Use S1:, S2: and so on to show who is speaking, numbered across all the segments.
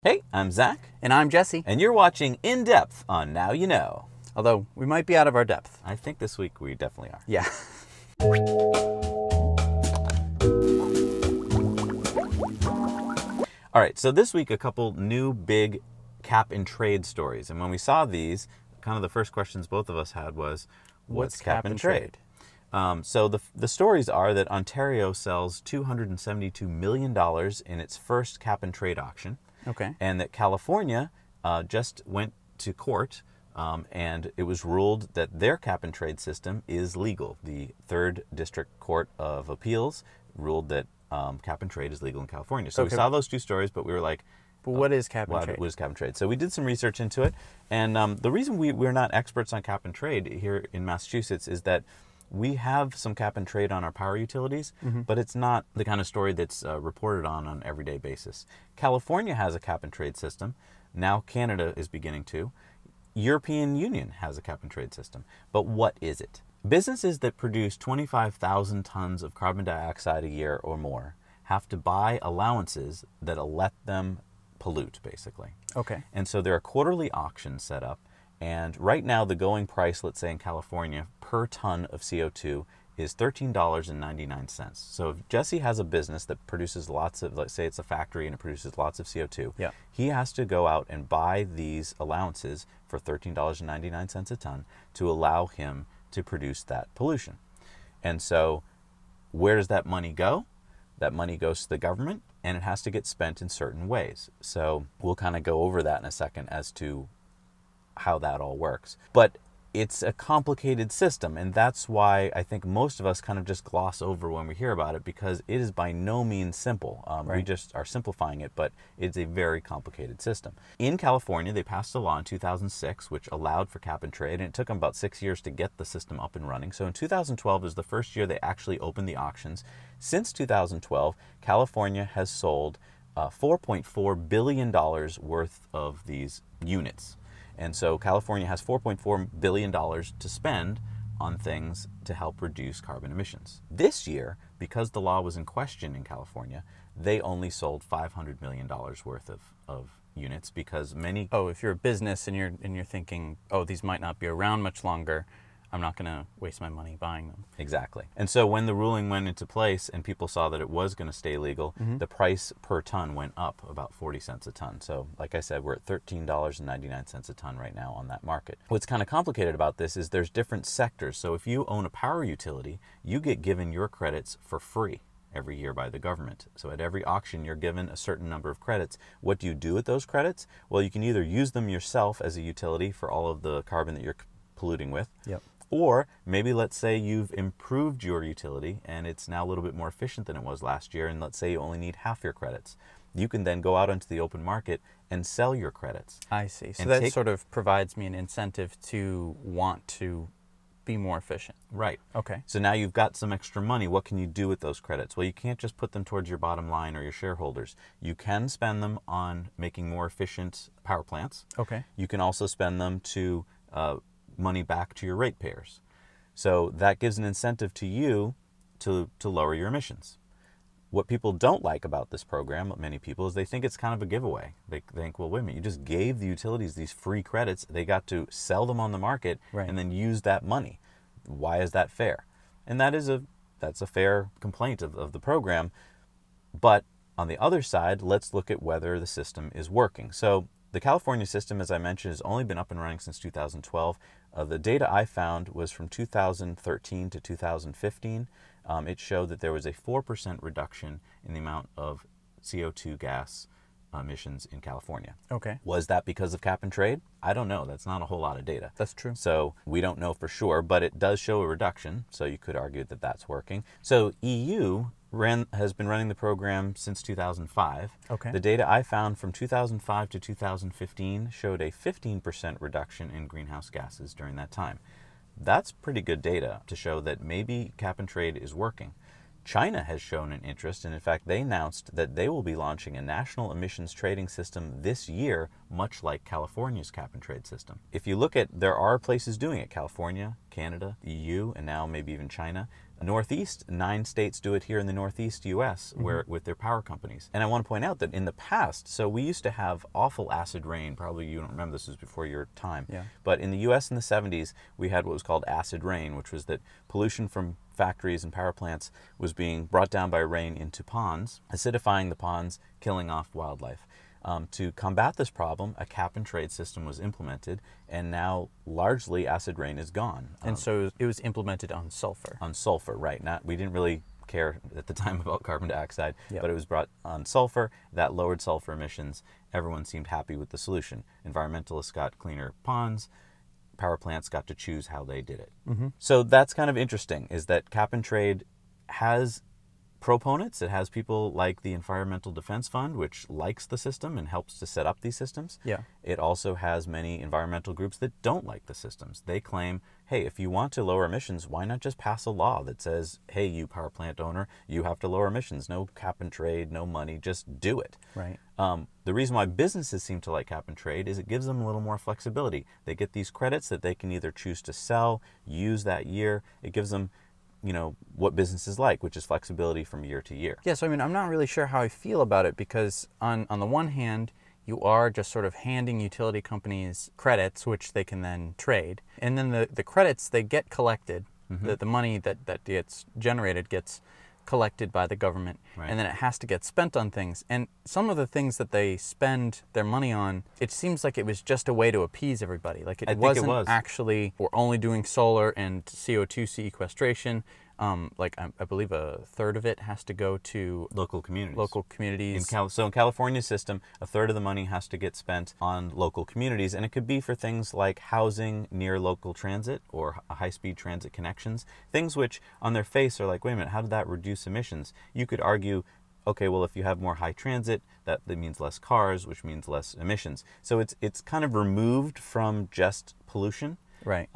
S1: Hey, I'm Zach,
S2: And I'm Jesse.
S1: and you're watching In Depth on Now You Know.
S2: Although we might be out of our depth.
S1: I think this week we definitely are.
S2: Yeah.
S1: All right, so this week a couple new big cap and trade stories. And when we saw these, kind of the first questions both of us had was, what's cap and trade? So the stories are that Ontario sells $272 million in its first cap and trade auction.
S2: Okay.
S1: And that California just went to court and it was ruled that their cap and trade system is legal. The 3rd District Court of Appeals ruled that cap and trade is legal in California. So we saw those two stories, but we were like,
S2: But what is cap and trade?
S1: what is cap and trade? So we did some research into it. And the reason we're not experts on cap and trade here in Massachusetts is that we have some cap and trade on our power utilities, but it's not the kind of story that's reported on an everyday basis. California has a cap and trade system. Now Canada is beginning to. European Union has a cap and trade system. But what is it? Businesses that produce 25,000 tons of carbon dioxide a year or more have to buy allowances that let them pollute, basically.
S2: Okay.
S1: And so there are quarterly auctions set up. And right now, the going price, let's say in California, per ton of CO2 is $13.99. So if Jesse has a business that produces lots of, let's say it's a factory and it produces lots of CO2,
S2: Yeah.
S1: he has to go out and buy these allowances for $13.99 a ton to allow him to produce that pollution. And so where does that money go? That money goes to the government, and it has to get spent in certain ways. So we'll kind of go over that in a second as to how that all works. But it's a complicated system, and that's why I think most of us kind of just gloss over when we hear about it, because it is by no means simple. We just are simplifying it, but it's a very complicated system. In California, they passed a law in 2006 which allowed for cap and trade, and it took them about 6 years to get the system up and running. So in 2012 is the first year they actually opened the auctions. Since 2012, California has sold $4.4 billion worth of these units. And so California has $4.4 billion to spend on things to help reduce carbon emissions. This year, because the law was in question in California, they only sold $500 million worth of units, because many...
S2: Oh, if you're a business and you're thinking, oh, these might not be around much longer, I'm not going to waste my money buying them.
S1: Exactly. And so when the ruling went into place and people saw that it was going to stay legal, the price per ton went up about 40 cents a ton. So like I said, we're at $13.99 a ton right now on that market. What's kind of complicated about this is there's different sectors. So if you own a power utility, you get given your credits for free every year by the government. So at every auction, you're given a certain number of credits. What do you do with those credits? Well, you can either use them yourself as a utility for all of the carbon that you're polluting with.
S2: Yep.
S1: Or maybe let's say you've improved your utility and it's now a little bit more efficient than it was last year, and let's say you only need half your credits. You can then go out into the open market and sell your credits.
S2: I see. So
S1: And
S2: that sort of provides me an incentive to want to be more efficient.
S1: Right.
S2: Okay.
S1: So now you've got some extra money. What can you do with those credits? Well, you can't just put them towards your bottom line or your shareholders. You can spend them on making more efficient power plants.
S2: Okay.
S1: You can also spend them to money back to your ratepayers. So that gives an incentive to you to lower your emissions. What people don't like about this program, many people, is they think it's kind of a giveaway. They think, well, wait a minute, you just gave the utilities these free credits. They got to sell them on the market and then use that money. Why is that fair? And that's a fair complaint of the program. But on the other side, let's look at whether the system is working. So the California system, as I mentioned, has only been up and running since 2012. The data I found was from 2013 to 2015. It showed that there was a 4% reduction in the amount of CO2 gas emissions in California.
S2: Okay.
S1: Was that because of cap and trade? I don't know. That's not a whole lot of data.
S2: That's true.
S1: So we don't know for sure, but it does show a reduction. So you could argue that that's working. So EU has been running the program since 2005.
S2: Okay.
S1: The data I found from 2005 to 2015 showed a 15% reduction in greenhouse gases during that time. That's pretty good data to show that maybe cap and trade is working. China has shown an interest, and in fact, they announced that they will be launching a national emissions trading system this year, much like California's cap and trade system. If you look at, there are places doing it, California, Canada, EU, and now maybe even China. Northeast, 9 states do it here in the Northeast U.S. where with their power companies. And I want to point out that in the past, so we used to have awful acid rain. Probably you don't remember, this was before your time.
S2: Yeah.
S1: But in the U.S. in the 70s, we had what was called acid rain, which was that pollution from factories and power plants was being brought down by rain into ponds, acidifying the ponds, killing off wildlife. To combat this problem, a cap and trade system was implemented, and now largely acid rain is gone.
S2: And so it was implemented on sulfur.
S1: On sulfur, right. We didn't really care at the time about carbon dioxide,
S2: Yep.
S1: but it was brought on sulfur. That lowered sulfur emissions. Everyone seemed happy with the solution. Environmentalists got cleaner ponds. Power plants got to choose how they did it. So that's kind of interesting, is that cap and trade has proponents. It has people like the Environmental Defense Fund, which likes the system and helps to set up these systems.
S2: Yeah.
S1: It also has many environmental groups that don't like the systems. They claim, hey, if you want to lower emissions, why not just pass a law that says, hey, you power plant owner, you have to lower emissions. No cap and trade, no money, just do it.
S2: Right.
S1: The reason why businesses seem to like cap and trade is it gives them a little more flexibility. They get these credits that they can either choose to sell, use that year. It gives them, you know, what businesses like, which is flexibility from year to year.
S2: Yeah, so I mean, I'm not really sure how I feel about it, because on the one hand, you are just sort of handing utility companies credits, which they can then trade. And then the credits, they get collected. The money that gets generated gets collected by the government,
S1: Right.
S2: and then it has to get spent on things. And some of the things that they spend their money on, it seems like it was just a way to appease everybody. Like
S1: I think it
S2: wasn't
S1: was.
S2: actually, we're only doing solar and CO2 sequestration. Like I believe a third of it has to go to
S1: Local communities.
S2: local communities.
S1: So in California's system, a third of the money has to get spent on local communities, and it could be for things like housing near local transit or high-speed transit connections, things which on their face are like, wait a minute, how did that reduce emissions? You could argue, okay, well, if you have more high transit, that means less cars, which means less emissions. So it's kind of removed from just pollution.
S2: Right.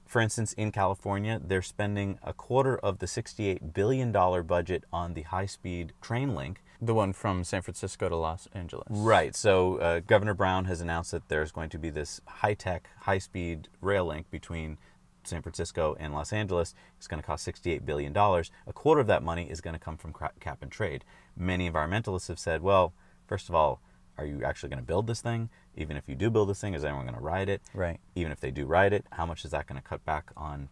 S1: For instance, in California, they're spending a quarter of the $68 billion budget on the high-speed train link.
S2: The one from San Francisco to Los Angeles.
S1: Right. So Governor Brown has announced that there's going to be this high-tech, high-speed rail link between San Francisco and Los Angeles. It's going to cost $68 billion. A quarter of that money is going to come from cap and trade. Many environmentalists have said, well, first of all, are you actually going to build this thing? Even if you do build this thing, is anyone going to ride it?
S2: Right.
S1: Even if they do ride it, how much is that going to cut back on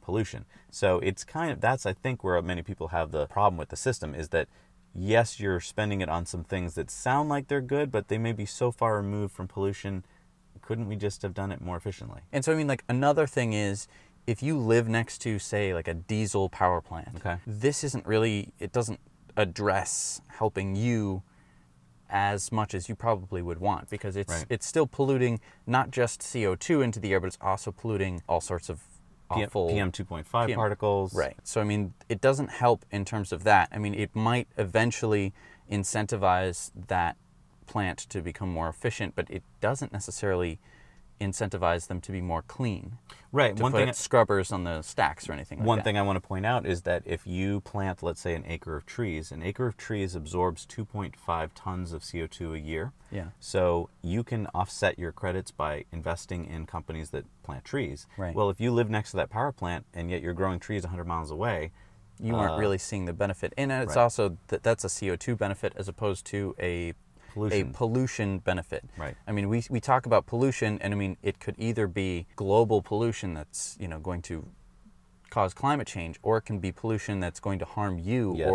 S1: pollution? So it's kind of, that's I think where many people have the problem with the system, is that yes, you're spending it on some things that sound like they're good, but they may be so far removed from pollution. Couldn't we just have done it more efficiently?
S2: And so I mean, like, another thing is, if you live next to, say, like a diesel power plant,
S1: Okay.
S2: this isn't really, it doesn't address helping you as much as you probably would want, because
S1: Right.
S2: it's still polluting not just CO2 into the air, but it's also polluting all sorts of awful
S1: PM 2.5
S2: PM.
S1: particles.
S2: Right. So I mean, it doesn't help in terms of that. I mean, it might eventually incentivize that plant to become more efficient, but it doesn't necessarily incentivize them to be more clean.
S1: Right.
S2: To put scrubbers on the stacks or anything like that.
S1: One thing I want to point out is that if you plant, let's say, an acre of trees absorbs 2.5 tons of CO2 a year.
S2: Yeah.
S1: So you can offset your credits by investing in companies that plant trees.
S2: Right.
S1: Well, if you live next to that power plant and yet you're growing trees 100 miles away,
S2: You aren't really seeing the benefit. And it's
S1: Right.
S2: also that's a CO2 benefit as opposed to a pollution benefit.
S1: Right.
S2: I mean, we talk about pollution, and I mean, it could either be global pollution that's, you know, going to cause climate change, or it can be pollution that's going to harm you
S1: Yes.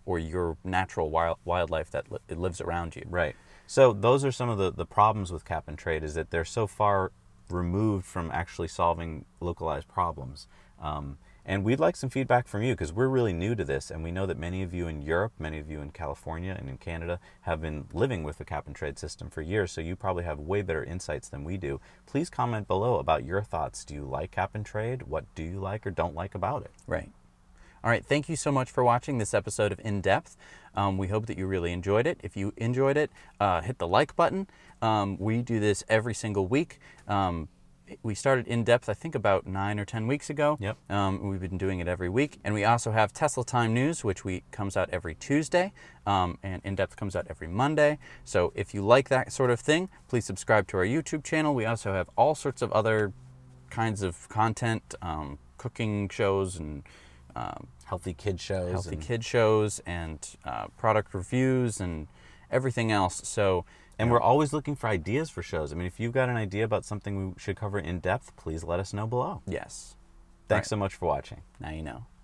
S2: or your natural wildlife that it lives around you.
S1: Right. So those are some of the problems with cap and trade, is that they're so far removed from actually solving localized problems. And we'd like some feedback from you, because we're really new to this, and we know that many of you in Europe, many of you in California and in Canada have been living with the cap and trade system for years, so you probably have way better insights than we do. Please comment below about your thoughts. Do you like cap and trade? What do you like or don't like about it?
S2: Right. All right, thank you so much for watching this episode of In Depth. We hope that you really enjoyed it. If you enjoyed it, hit the like button. We do this every single week. We started In Depth, I think, about 9 or 10 weeks ago.
S1: Yep.
S2: We've been doing it every week. And we also have Tesla Time News, which comes out every Tuesday. And In Depth comes out every Monday. So if you like that sort of thing, please subscribe to our YouTube channel. We also have all sorts of other kinds of content, cooking shows and
S1: Healthy kid shows.
S2: healthy
S1: and,
S2: kid shows and product reviews and everything else. So,
S1: And we're always looking for ideas for shows. I mean, if you've got an idea about something we should cover in depth, please let us know below.
S2: yes,
S1: Thanks so much for watching.
S2: now you know.